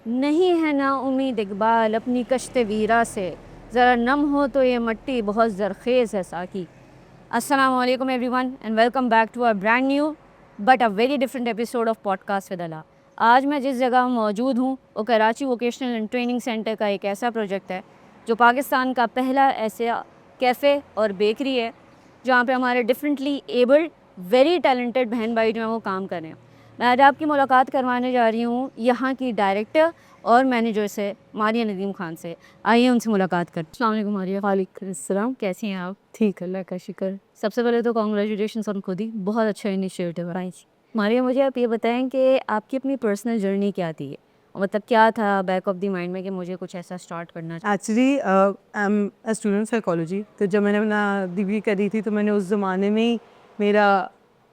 नहीं है ना उम्मीद इकबाल अपनी कश्ते वीरा से, ज़रा नम हो तो ये मट्टी बहुत ज़रखेज़ है साकी। अस्सलाम वालेकुम everyone and welcome back to a brand new but a very different episode of podcast with Ala. आज मैं जिस जगह मौजूद हूँ वो Karachi vocational and training centre का एक ऐसा प्रोजेक्ट है जो पाकिस्तान का पहला ऐसा कैफ़े और बेकरी है जहाँ पे हमारे डिफरेंटली एबल्ड वेरी टैलेंटेड बहन भाई जो हैं वो काम कर रहे हैं। मैं आज आपकी मुलाकात करवाने जा रही हूँ यहाँ की डायरेक्टर और मैनेजर से, मारिया नदीम खान से। आइए उनसे मुलाकात करते हैं। अस्सलाम वालेकुम मारिया। वालेकुम अस्सलाम। कैसी हैं आप? ठीक, अल्लाह का शुक्र। सबसे पहले तो कॉन्ग्रेचुलेशन ऑन खुद ही, बहुत अच्छा इनिशिएटिव है। मारिया, मुझे आप ये बताएं कि आपकी अपनी पर्सनल जर्नी क्या थी, मतलब क्या था बैक ऑफ द माइंड में कि मुझे कुछ ऐसा स्टार्ट करना actually I am a student psychology, तो जब मैंने अपना डिग्री करी थी तो मैंने उस ज़माने में ही मेरा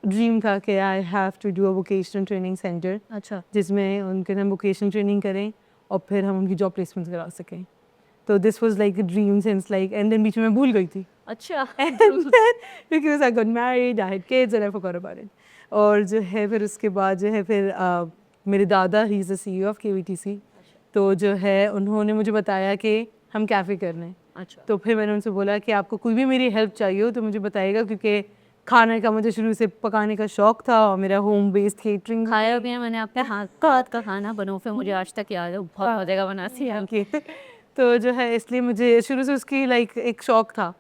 ड्रीम था कि I have to do a vocational training centre, अच्छा जिसमें उनके हम वोकेशनल ट्रेनिंग करें और फिर हम उनकी जॉब प्लेसमेंट करा सकें। तो this was like a dream since like, and then बीच में मैं भूल गई थी अच्छा and then because I got married, I had kids and I forgot about it. और जो है फिर उसके बाद जो है फिर मेरे दादा he is the CEO of KVTC, तो जो है उन्होंने मुझे बताया कि हम कैफ़े कर रहे हैं। अच्छा तो फिर मैंने उनसे बोला कि आपको कोई भी मेरी हेल्प चाहिए हो तो मुझे बताइएगा, क्योंकि खाने का मुझे शुरू से पकाने का शौक़ था और मेरा होम बेस्ड केटरिंग खाया भी है मैंने आपके हाथ का खाना, बनोफे मुझे आज तक याद है, बहुत मज़े का बनाती है आप। के तो जो है इसलिए मुझे शुरू से उसकी लाइक एक शौक़ था,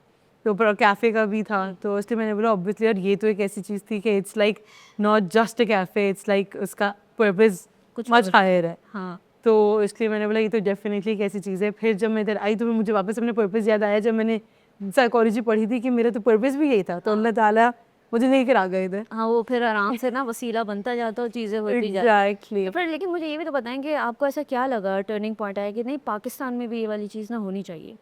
तो पर कैफ़े का भी था, तो इसलिए मैंने बोला ऑब्वियसली यार ये तो एक ऐसी चीज़ थी कि it's like not just a cafe, it's like उसका पर्पस कुछ मच और। हायर है। हाँ तो इसलिए मैंने बोला ये तो डेफिनेटली एक ऐसी चीज़ है। फिर जब मैं इधर आई तो फिर मुझे वापस अपने पर्पस याद आया, जब मैंने साइकोलॉजी पढ़ी थी कि मेरा तो पर्पस भी यही था, तो अल्लाह ताला मुझे लेकर आ गए इधर। हाँ, वो फिर आराम से ना वसीला बनता जाता और चीज़ें होती जाती। एग्जैक्टली। तो फिर लेकिन मुझे ये भी तो बताएं कि आपको ऐसा क्या लगा, टर्निंग पॉइंट आया कि नहीं पाकिस्तान में भी ये वाली चीज़ ना होनी चाहिए?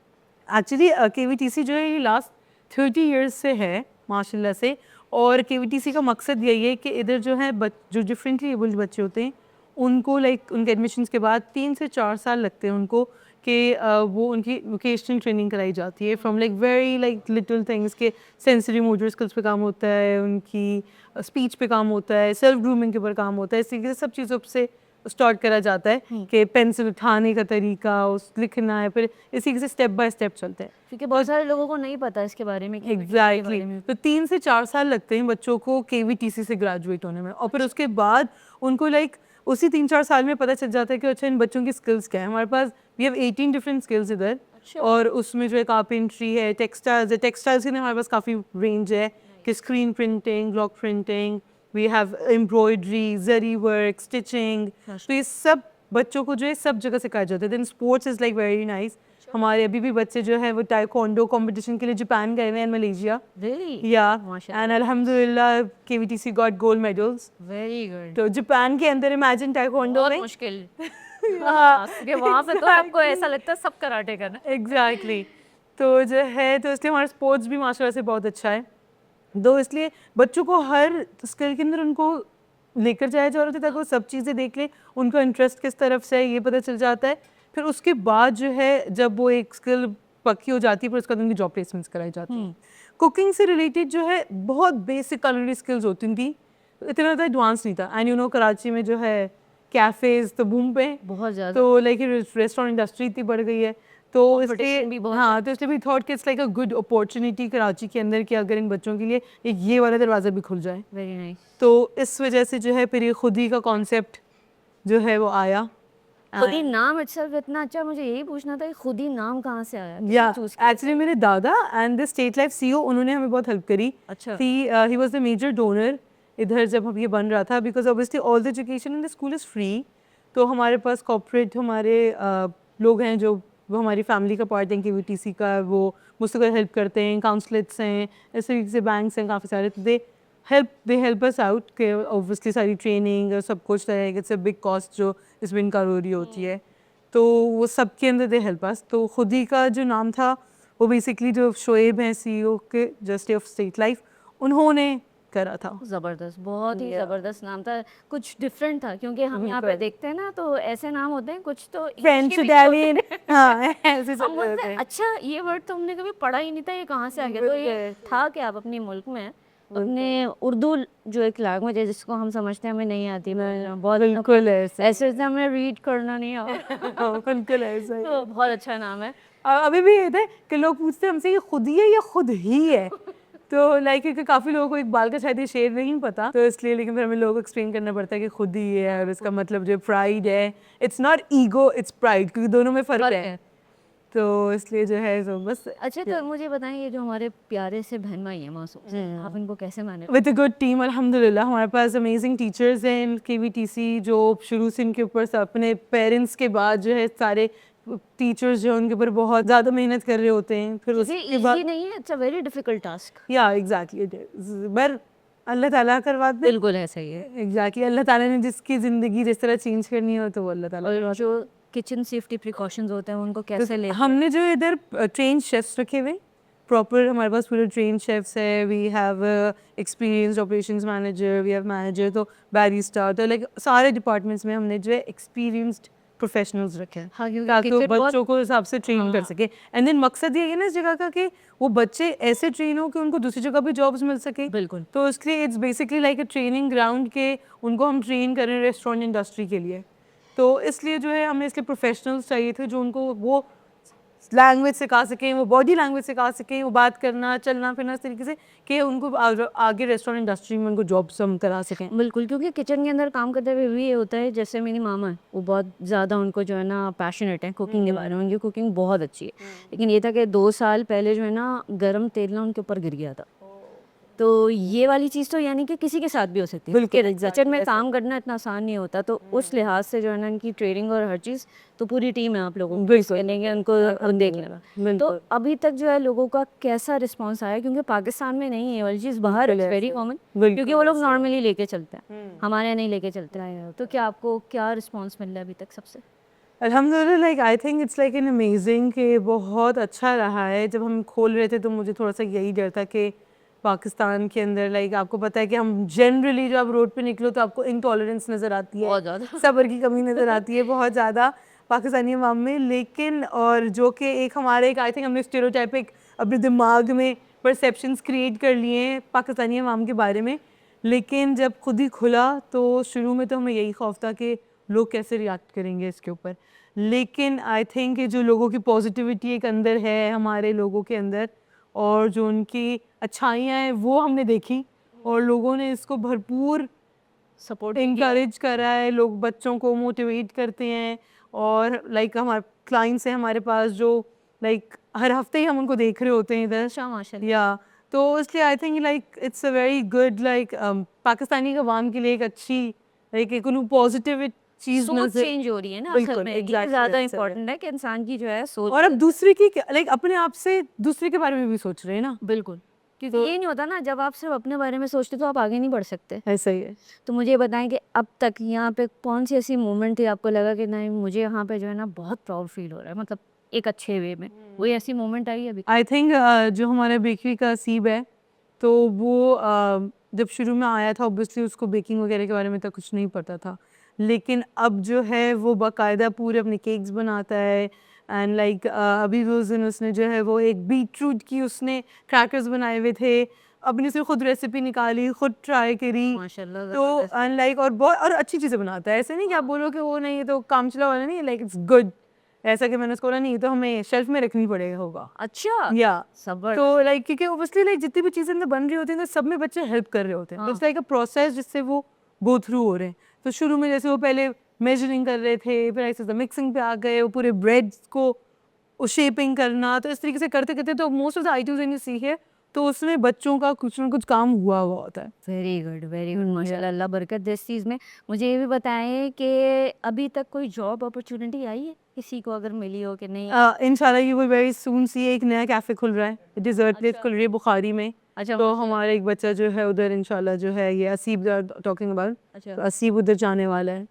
एक्चुअली KVTC जो है ये लास्ट 30 इयर्स से है माशाल्लाह से, और KVTC का मकसद यही है कि इधर जो है जो डिफरेंटली एबल्ड बच्चे होते हैं उनको लाइक उनके एडमिशन्स के बाद 3 से 4 साल लगते हैं उनको कि वो उनकी वोकेशनल ट्रेनिंग कराई जाती है, from like very like little things के सेंसरी मोटर स्किल्स पे काम होता है, उनकी स्पीच पे काम होता है, सेल्फ ग्रूमिंग के ऊपर काम होता है, इस तरीके से सब चीज़ों से स्टार्ट करा जाता है कि पेंसिल उठाने का तरीका, उस लिखना है, फिर इसी से स्टेप बाय स्टेप चलते हैं। क्योंकि बहुत सारे लोगों को नहीं पता इसके बारे में कि के एग्जैक्टली बारे में। तो 3 से 4 साल लगते हैं बच्चों को KVTC से ग्रेजुएट होने में, और फिर उसके बाद उनको लाइक उसी 3-4 साल में पता चल जाता है कि अच्छा इन बच्चों की स्किल्स क्या है। हमारे पास वी हैव 18 डिफरेंट स्किल्स इधर, अच्छा और उसमें जो है कारपेंट्री है, टेक्सटाइल्स है, टेक्सटाइल्स की हमारे पास काफ़ी रेंज है कि screen printing, block printing, we have embroidery, zari work, stitching, तो ये सब बच्चों को जो है सब जगह सिखाया जाता है। Then sports is like very nice. हमारे अभी भी बच्चे जो है वो टाइकोंडो कंपटीशन के लिए जापान गए हुए हैं, मलेशिया। रियली या माशाल्लाह, एंड अल्हम्दुलिल्लाह KVTC got gold medals. Very good. तो जापान के अंदर इमेजिन टाइकोंडो बहुत में मुश्किल। हाँ हाँ, क्योंकि वहाँ पे तो आपको ऐसा लगता है सब कराटे करना। एग्जैक्टली। तो जो है तो इसलिए हमारा स्पोर्ट्स भी माशाल्लाह से बहुत अच्छा है, दो इसलिए बच्चों को हर स्किल के अंदर उनको लेकर जाया जा रहा था ताकि वो सब चीज़ें देख लें, उनका इंटरेस्ट किस तरफ से है ये पता चल जाता है। फिर उसके बाद जो है जब वो एक स्किल पक्की हो जाती है फिर उसके बाद उनकी जॉब प्लेसमेंट्स कराई जाती हैं। कुकिंग से रिलेटेड जो है बहुत बेसिक culinary स्किल्स होती थी, इतना ज़्यादा एडवांस नहीं था। एंड यू नो कराची में जो है कैफ़ेज़ तो बूम पे हैं, बहुत ज़्यादा तो लाइक रेस्टोरेंट इंडस्ट्री इतनी बढ़ गई है, तो इसलिए कंपटीशन भी बहुत हाँ तो इसलिए भी थॉट कि it's like a good opportunity Karachi के अंदर कि अगर इन बच्चों के लिए एक ये वाला दरवाज़ा भी खुल जाए। Very nice. तो इस वजह से जो है फिर ये खुद ही का कॉन्सेप्ट जो है वो आया। खुद ही नाम इटसेल्फ इतना अच्छा, मुझे यही पूछना था कि खुद ही नाम कहाँ से आया, या किसने चूज किया? एक्चुअली मेरे दादा and the state life CEO उन्होंने हमें बहुत हेल्प करी अच्छा थी। He was the major donor इधर जब हम ये बन रहा था, because obviously all the education in the school is free. तो हमारे पास कॉर्पोरेट हमारे लोग हैं जो वो हमारी फैमिली का पार्ट हैं KVTC का, वो मुझसे हेल्प करते हैं, काउंसलेट्स हैं, इस तरीके से बैंक्स हैं काफ़ी सारे, तो दे हेल्प अस आउट के ऑब्वियसली सारी ट्रेनिंग और सब कुछ है, इट्स अ बिग कॉस्ट जो इसमें इनकार हो रही होती है, तो वो सब के अंदर दे हेल्प अस। तो खुद ही का जो नाम था वो बेसिकली जो शोएब हैं CEO के जस्ट ऑफ स्टेट लाइफ उन्होंने करा था। ज़बरदस्त, बहुत ही Yeah. ज़बरदस्त नाम था, कुछ डिफरेंट था क्योंकि हम यहाँ पे बिल्कुल। देखते हैं ना तो ऐसे नाम होते हैं कुछ तो इंग्लिश फ्रेंच के भी नहीं होते इटालियन हाँ ऐसे हम सब बोलते होते हैं हैं। अच्छा ये वर्ड तो हमने कभी पढ़ा ही नहीं था, ये कहाँ से आ गया, तो ये बिल्कुल। था कि आप अपने मुल्क में अपने उर्दू जो एक लैंग्वेज है जिसको हम समझते हैं हमें नहीं आती, मैं बहुत बिल्कुल ऐसा ऐसे ऐसे हमें रीड करना नहीं आता। हाँ, बिल्कुल ऐसा ही तो बहुत अच्छा नाम है। अभी भी ये थे कि लोग पूछते हैं हमसे ये खुद ही है या खुद ही है तो लाइक क्योंकि काफ़ी लोगों को इकबाल का शायद ये शेर नहीं पता तो इसलिए लेकिन फिर हमें लोगों को एक्सप्लेन करना पड़ता है कि खुद ही ये है और इसका मतलब जो प्राइड है it's not ego it's pride क्योंकि दोनों में फ़र्क है तो इसलिए जो है तो बस अच्छा, तो मुझे बताएं ये जो हमारे प्यारे से बहन भाई हैं मासूम, आप इनको कैसे manage? With a good team अल्हम्दुलिल्लाह हमारे पास अमेजिंग टीचर्स हैं इन KVTC जो शुरू से इनके ऊपर अपने पेरेंट्स के बाद जो है सारे टीचर्स जो हैं उनके ऊपर बहुत ज़्यादा मेहनत कर रहे होते हैं फिर उसके बाद नहीं है, it's a very difficult task. या एग्जैक्टली इट इज पर अल्लाह ताला करवा दे बिल्कुल ऐसा ही है। एग्जैक्टली अल्लाह ताला ने जिसकी ज़िंदगी जिस तरह चेंज करनी हो तो वो अल्लाह ताला और जो किचन सेफ्टी प्रिकॉशंस होते हैं उनको कैसे ले? हमने जो इधर ट्रेन शेफ्स रखे हुए प्रॉपर हमारे पास पूरे ट्रेन शेफ्स है we have experienced operations manager we have manager तो बैरिस्टा तो लाइक सारे डिपार्टमेंट्स में हमने जो है एक्सपीरियंस्ड प्रोफेशनल्स रखे हैं हाँ, क्योंकि ताकि वो kitchen बहुत- बच्चों को हिसाब से ट्रेन कर सके एंड देन मकसद ये है ना इस जगह का कि वो बच्चे ऐसे ट्रेन हो कि उनको दूसरी जगह भी जॉब्स मिल सके बिल्कुल। तो उसके लिए it's basically like a training ground के उनको हम ट्रेन करें रेस्टोरेंट इंडस्ट्री के लिए तो इसलिए जो है हमें इसलिए प्रोफेशनल्स चाहिए थे जो उनको वो लैंग्वेज सिखा सकें वो बॉडी लैंग्वेज सिखा सकें वो बात करना चलना फिरना इस तरीके से कि उनको आगे रेस्टोरेंट इंडस्ट्री में उनको जॉब्स हम करा सकें बिल्कुल, क्योंकि किचन के अंदर काम करते हुए भी ये होता है, जैसे मेरी मामा है वो बहुत ज़्यादा उनको जो है ना पैशनेट है कुकिंग के बारे में, उनकी कुकिंग बहुत अच्छी है। लेकिन ये था कि 2 साल पहले जो है ना गर्म तेल ना उनके ऊपर गिर गया था। तो ये वाली चीज़ तो यानी कि किसी के साथ भी हो सकती है बिल्कुल, कि किचन में काम करना इतना आसान नहीं होता, तो उस लिहाज से जो है ना इनकी ट्रेनिंग और हर चीज़ तो पूरी टीम है आप लोगों की, लेंगे उनको हम देख लेना। तो अभी तक जो है लोगों का कैसा रिस्पांस आया, क्योंकि पाकिस्तान में नहीं है ये वाली चीज़, बाहर इट्स वेरी कॉमन क्योंकि वो लोग नॉर्मली लेके चलते हैं, हमारे यहाँ नहीं लेके चलते हैं। तो क्या आपको क्या रिस्पॉन्स मिल रहा है अभी तक सबसे? अल्हम्दुलिल्लाह like I think it's like an amazing कि बहुत अच्छा रहा है जब हम खोल रहे थे तो मुझे थोड़ा सा यही डर था कि पाकिस्तान के अंदर लाइक आपको पता है कि हम जनरली जब आप रोड पे निकलो तो आपको इनटॉलरेंस नज़र आती है बहुत ज़्यादा। सब्र की कमी नज़र आती है बहुत ज़्यादा पाकिस्तानी अवाम में लेकिन और जो कि एक हमारे एक आई थिंक हमने स्टेरियोटाइपिक अपने दिमाग में परसेप्शंस क्रिएट कर लिए हैं पाकिस्तानी अवाम के बारे में लेकिन जब खुद ही खुला तो शुरू में तो हमें यही खौफ था कि लोग कैसे रिएक्ट करेंगे इसके ऊपर लेकिन आई थिंक जो लोगों की पॉजिटिविटी एक अंदर है हमारे लोगों के अंदर और जो उनकी अच्छाइयाँ हैं वो हमने देखी और लोगों ने इसको भरपूर सपोर्ट इनकरेज करा है लोग बच्चों को मोटिवेट करते हैं और लाइक हमारे क्लाइंट्स हैं हमारे पास जो लाइक हर हफ्ते ही हम उनको देख रहे होते हैं इधर माशाल्लाह। या तो इसलिए I think like it's a very good like Pakistani अवाम के लिए एक अच्छी लाइक एक पॉजिटिव चीज़ सोच नजर चेंज हो रही है ना बिल्कुल, असल में, ये exactly, ज़्यादा that's it. इम्पोर्टेंट है कि इंसान की जो है सोच। और अब दूसरे की लाइक अपने आप से दूसरे के बारे में भी सोच रहे हैं ना बिल्कुल, क्योंकि ये नहीं होता ना, जब आप सिर्फ अपने बारे में सोचते तो आप आगे नहीं बढ़ सकते। ऐसा ही है तो मुझे ये बताएं कि अब तक यहाँ पे कौन सी ऐसी मोमेंट थी आपको लगा कि नहीं मुझे यहाँ पे जो है ना बहुत प्राउड फील हो रहा है, मतलब एक अच्छे वे में, वही ऐसी मोमेंट आई अभी? आई थिंक जो हमारा बेकरी का सीब है तो वो जब शुरू में आया था ऑब्वियसली उसको बेकिंग वगैरह के बारे में तो कुछ नहीं पता था लेकिन अब जो है वो बाकायदा पूरे अपने केक्स बनाता है एंड लाइक अभी उस दिन उसने जो है वो एक बीटरूट की उसने क्रैकर्स बनाए हुए थे अपनी उसने खुद रेसिपी निकाली खुद ट्राई करी माशाल्लाह। तो अनलाइक और बहुत और अच्छी चीज़ें बनाता है ऐसे नहीं कि आप बोलो कि वो नहीं ये तो काम चला वाला नहीं लाइक इट्स गुड ऐसा कि मैंने उसको बोला नहीं ये तो हमें शेल्फ में रखनी पड़ेगा होगा अच्छा, या सबर। तो लाइक क्योंकि ऑब्वियसली लाइक जितनी भी चीज़ें अंदर बन रही होती हैं तो सब में बच्चे हेल्प कर रहे होते हैं तो इट्स लाइक अ प्रोसेस जिससे वो गो थ्रू हो रहे हैं तो शुरू में जैसे वो पहले मेजरिंग कर रहे थे फिर ऐसे मिक्सिंग पे आ गए वो पूरे ब्रेड्स को शेपिंग करना तो इस तरीके से करते करते तो मोस्ट ऑफ द आइटम्स इन सी है तो उसमें बच्चों का कुछ ना कुछ काम हुआ होता है वेरी गुड माशाल्लाह, अल्लाह बरकत दे इस चीज़ में। मुझे ये भी बताएं कि अभी तक कोई जॉब अपॉर्चुनिटी आई है किसी को, अगर मिली हो कि नहीं? इंशाल्लाह यू विल वेरी सून सी एक नया कैफ़े खुल रहा है डिज़र्ट प्लेस खुल रही है बुखारी में अच्छा, तो हमारा एक बच्चा जो है उधर इंशाल्लाह जो है ये असीब टॉकिंग अबाउट अच्छा। तो असीब उधर जाने वाला है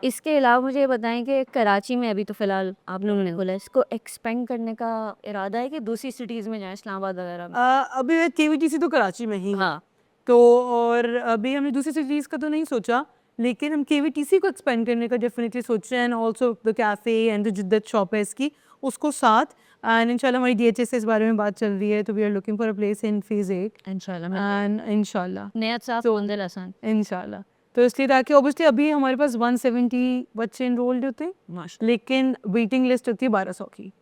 इसके अलावा मुझे ये बताएं कि कराची में अभी तो फिलहाल आप लोगों ने बोला इसको एक्सपेंड करने का इरादा है कि दूसरी सिटीज़ में जाएं, इस्लामाबाद वगैरह में? अभी KVTC तो कराची में ही है हाँ। तो और अभी हमने दूसरी सिटीज़ का तो नहीं सोचा लेकिन हम KVTC को एक्सपेंड करने का डेफिनेटली सोच रहे हैं, and also the cafe and the जिद्दत शॉप है इसकी, उसको साथ। एंड इंशाल्लाह हमारी DHS से इस बारे में बात चल रही है, तो we are looking for a place in phase 8 इंशाल्लाह एंड इंशाल्लाह नया साफ तो मंदिर आसान इंशाल्लाह। तो इसलिए ताकि ऑब्वियसली अभी हमारे पास 170 बच्चे इनरोल्ड होते हैं, माशाल्लाह। लेकिन वेटिंग लिस्ट होती है 1200 की।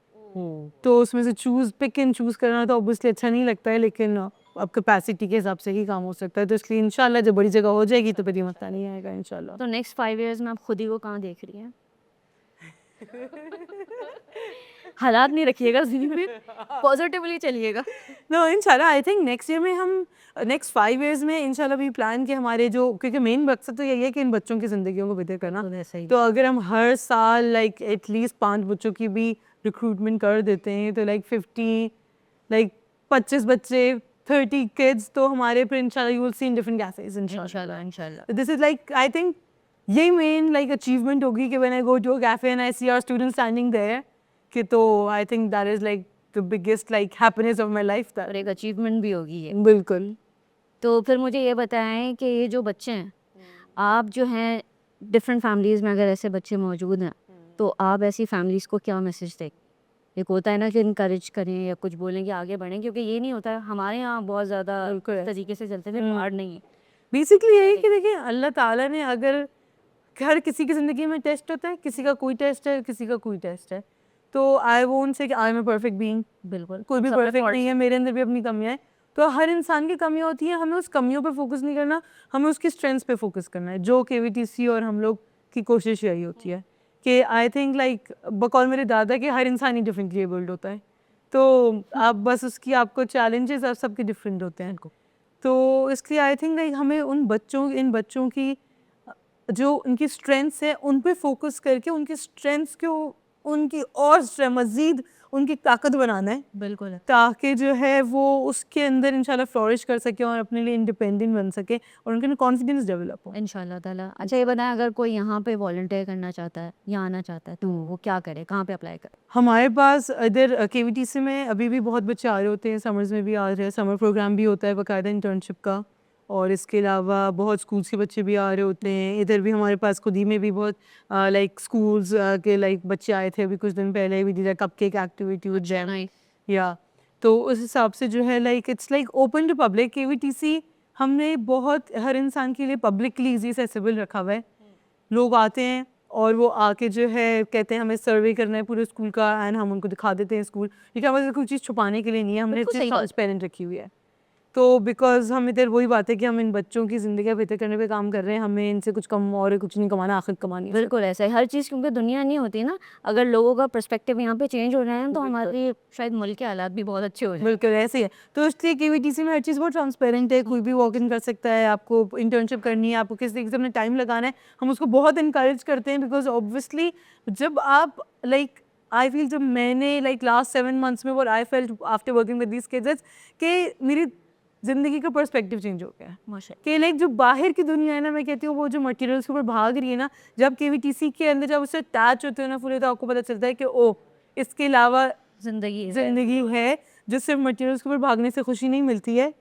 तो उसमें से पिक एंड चूज़ करना तो ऑब्वियसली अच्छा नहीं लगता है, लेकिन अब कैपेसिटी के हिसाब से ही काम हो सकता है। तो इसलिए इंशाल्लाह जब बड़ी जगह हो जाएगी तो फिर ये मसला नहीं आएगा इंशाल्लाह। तो नेक्स्ट 5 इयर्स में आप खुद ही को कहाँ देख रही हैं? हालात नहीं रखिएगा ज़िंदगी में, पॉजिटिवली चलिएगा। नो इंशाल्लाह आई थिंक नेक्स्ट ईयर में हम नेक्स्ट 5 इयर्स में इंशाल्लाह भी प्लान कि हमारे जो, क्योंकि मेन मकसद तो यही है कि इन बच्चों की ज़िंदगियों को बेहतर करना। तो वैसा ही तो अगर हम हर साल लाइक एटलीस्ट 5 बच्चों की भी रिक्रूटमेंट कर देते हैं तो लाइक 25 बच्चे 30 किड्स, तो हमारे फिर इंशाल्लाह you will see in different cafes इंशाल्लाह इंशाल्लाह। This is like I think यही मेन लाइक अचीवमेंट होगी कि when I go to a cafe and I see our students standing there, कि तो I think that is like the biggest like happiness of my life. और एक achievement भी होगी ये। बिल्कुल। तो फिर मुझे ये बताएं कि ये जो बच्चे हैं, आप जो हैं डिफरेंट फैमिलीज़ में अगर ऐसे बच्चे मौजूद हैं, तो आप ऐसी फैमिलीज़ को क्या मैसेज दें? एक होता है ना कि इनकरेज करें या कुछ बोलें कि आगे बढ़ें, क्योंकि ये नहीं होता है हमारे यहाँ बहुत ज़्यादा बिल्कुल। तरीके से चलते थे, बाहर नहीं है। बेसिकली यही कि देखिए अल्लाह ताला ने अगर हर किसी की ज़िंदगी में टेस्ट होता है, किसी का कोई टेस्ट है, किसी का कोई टेस्ट है। तो आई वोंट से कि आई एम अ परफेक्ट बीइंग, बिल्कुल कोई भी सबके परफेक्ट faults नहीं है, मेरे अंदर भी अपनी कमियां हैं। तो हर इंसान की कमियां होती हैं, हमें उस कमियों पे फोकस नहीं करना, हमें उसकी स्ट्रेंथ्स पे फोकस करना है, जो KVTC और हम लोग की कोशिश यही होती है कि आई थिंक लाइक बकौल मेरे दादा के हर इंसान ही डिफरेंटली एबल्ड होता है। तो आप बस उसकी आपको चैलेंजेस आप सबके डिफरेंट होते हैं। तो इसलिए आई थिंक लाइक हमें इन बच्चों की जो उनकी स्ट्रेंथ्स है उन पे फोकस करके उनकी स्ट्रेंथ्स को उनकी और मज़ीद उनकी ताकत बनाना है, बिल्कुल है। ताकि जो है वो उसके अंदर इंशाल्लाह फ्लोरिश कर सके और अपने लिए इंडिपेंडेंट बन सके और उनके अंदर कॉन्फिडेंस डेवलप हो। इंशाल्लाह ताला। अच्छा ये बताएं, अगर कोई यहाँ पे वॉलंटियर करना चाहता है या आना चाहता है, तो वो क्या करे, कहाँ पे अप्लाई करे? हमारे पास इधर KVTC में अभी भी बहुत बच्चे आ रहे होते हैं, समर्स में भी आ रहे हैं, समर प्रोग्राम भी होता है बाकायदा इंटर्नशिप का, और इसके अलावा बहुत स्कूल्स के बच्चे भी आ रहे होते हैं। इधर भी हमारे पास खुद ही में भी बहुत लाइक स्कूल्स के लाइक बच्चे आए थे अभी कुछ दिन पहले, भी दी कपकेक एक्टिविटी विद जैम या, तो उस हिसाब से जो है like it's like open to public. KVTC हमने बहुत हर इंसान के लिए पब्लिकली ईजी एक्सेसिबल रखा हुआ है। लोग आते हैं और वो आके जो है कहते हैं हमें सर्वे करना है पूरे स्कूल का, एंड हम उनको दिखा देते हैं स्कूल, क्योंकि हमारे कोई चीज़ छुपाने के लिए नहीं है, हमने बिल्कुल चीज़ सही बात। ट्रांसपेरेंट रखी हुई है। तो बिकॉज हम इधर वही बात है कि हम इन बच्चों की ज़िंदगी बेहतर करने पे काम कर रहे हैं, हमें इनसे कुछ कम और कुछ नहीं कमाना, आखिर कमानी है। बिल्कुल ऐसा है हर चीज़, क्योंकि दुनिया नहीं होती ना, अगर लोगों का पर्सपेक्टिव यहाँ पे चेंज हो रहे हैं तो हमारे शायद मुल्क के हालात भी बहुत अच्छे हो जाए। बिल्कुल ऐसे ही है। तो इसलिए KVTC में हर चीज़ बहुत ट्रांसपेरेंट है, कोई भी वॉक इन कर सकता है। आपको इंटर्नशिप करनी है, आपको किसी तरीके से अपने टाइम लगाना है, हम उसको बहुत इंकरेज करते हैं, बिकॉज ऑब्वियसली जब आप लाइक आई फील जब मैंने लाइक लास्ट 7 मंथ्स में what I felt after working with these kids कि मेरी ज़िंदगी का पर्सपेक्टिव चेंज हो गया है माशाल्लाह। कि लाइक जो बाहर की दुनिया है ना, मैं कहती हूँ वो जो मटेरियल्स के ऊपर भाग रही है ना, जब KVTC के अंदर जब उससे अटैच होते हो ना फुले, तो आपको पता चलता है कि ओ इसके अलावा ज़िंदगी है जो सिर्फ मटेरियल्स के ऊपर भागने से खुशी नहीं मिलती है,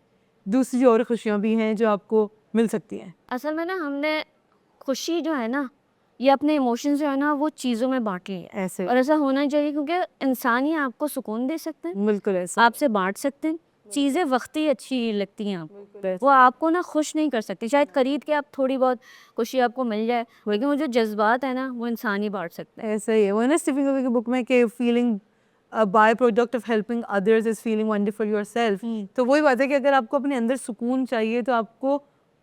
दूसरी और खुशियाँ भी हैं जो आपको मिल सकती हैं। असल में ना हमने खुशी जो है ना, ये अपने इमोशंस जो है ना वो चीज़ों में बांट ली है, ऐसे और ऐसा होना चाहिए, क्योंकि इंसान ही आपको सुकून दे सकते हैं, बिल्कुल ऐसा आपसे बांट सकते हैं चीज़ें। वक्ती अच्छी लगती हैं आपको, वो आपको ना खुश नहीं कर सकती। शायद खरीद के आप थोड़ी बहुत खुशी आपको मिल जाए, लेकिन वो जो जज्बात है ना वो इंसान ही बांट सकते हैं। ऐसा ही है। वो ना स्टीफन कोवी की बुक में कि feeling by product of helping others is feeling wonderful yourself. तो वही बात है कि अगर आपको अपने अंदर सुकून चाहिए तो आपको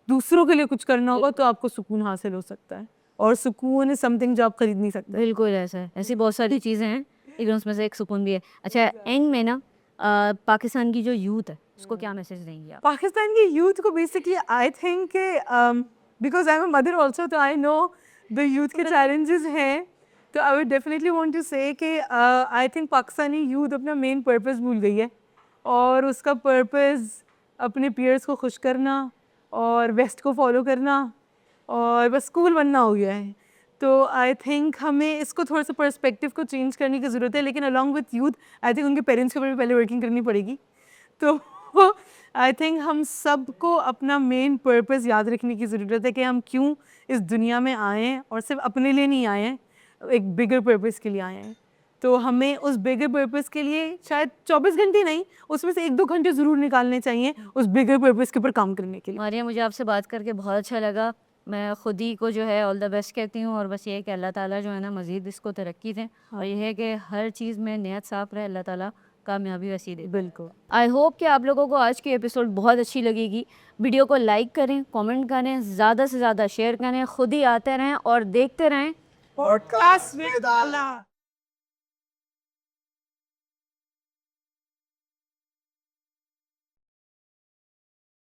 दूसरों के लिए कुछ करना होगा, तो आपको सुकून हासिल हो सकता है, और सुकून इज समथिंग जो आप खरीद नहीं सकते। बिल्कुल ऐसा है, ऐसी बहुत सारी चीज़ें हैं, लेकिन उसमें से एक सुकून भी है। अच्छा एंड में ना पाकिस्तान की जो यूथ है उसको क्या मैसेज देंगे आप? पाकिस्तान की यूथ को basically I think because I am a mother also, तो आई नो द यूथ के चैलेंजेस हैं। तो I would definitely want to say कि आई थिंक पाकिस्तानी यूथ अपना मेन पर्पस भूल गई है, और उसका पर्पस अपने पीयर्स को खुश करना और वेस्ट को फॉलो करना और बस स्कूल बनना हो गया है। तो आई थिंक हमें इसको थोड़ा सा पर्सपेक्टिव को चेंज करने की ज़रूरत है, लेकिन along with youth I think उनके पेरेंट्स के ऊपर भी पहले वर्किंग करनी पड़ेगी। तो तो आई थिंक हम सबको अपना मेन पर्पस याद रखने की ज़रूरत है कि हम क्यों इस दुनिया में आए हैं, और सिर्फ अपने लिए नहीं आए हैं, एक बिगर पर्पस के लिए आए हैं। तो हमें उस बिगर पर्पस के लिए शायद 24 घंटे नहीं, उसमें से 1-2 घंटे ज़रूर निकालने चाहिए उस बिगर पर्पस के ऊपर काम करने के लिए। मारिया, मुझे आपसे बात करके बहुत अच्छा लगा। मैं खुद ही को जो है ऑल द बेस्ट कहती हूँ, और बस ये है कि अल्लाह ताला जो है ना मज़ीद इसको तरक्की दें, और ये है कि हर चीज़ में नियत साफ रहे, अल्लाह ताला कामयाबी वैसी दे। बिल्कुल। आई होप कि आप लोगों को आज की एपिसोड बहुत अच्छी लगेगी। वीडियो को लाइक करें, कमेंट करें, ज़्यादा से ज़्यादा शेयर करें, खुद ही आते रहें और देखते रहें पॉडकास्ट विद आला।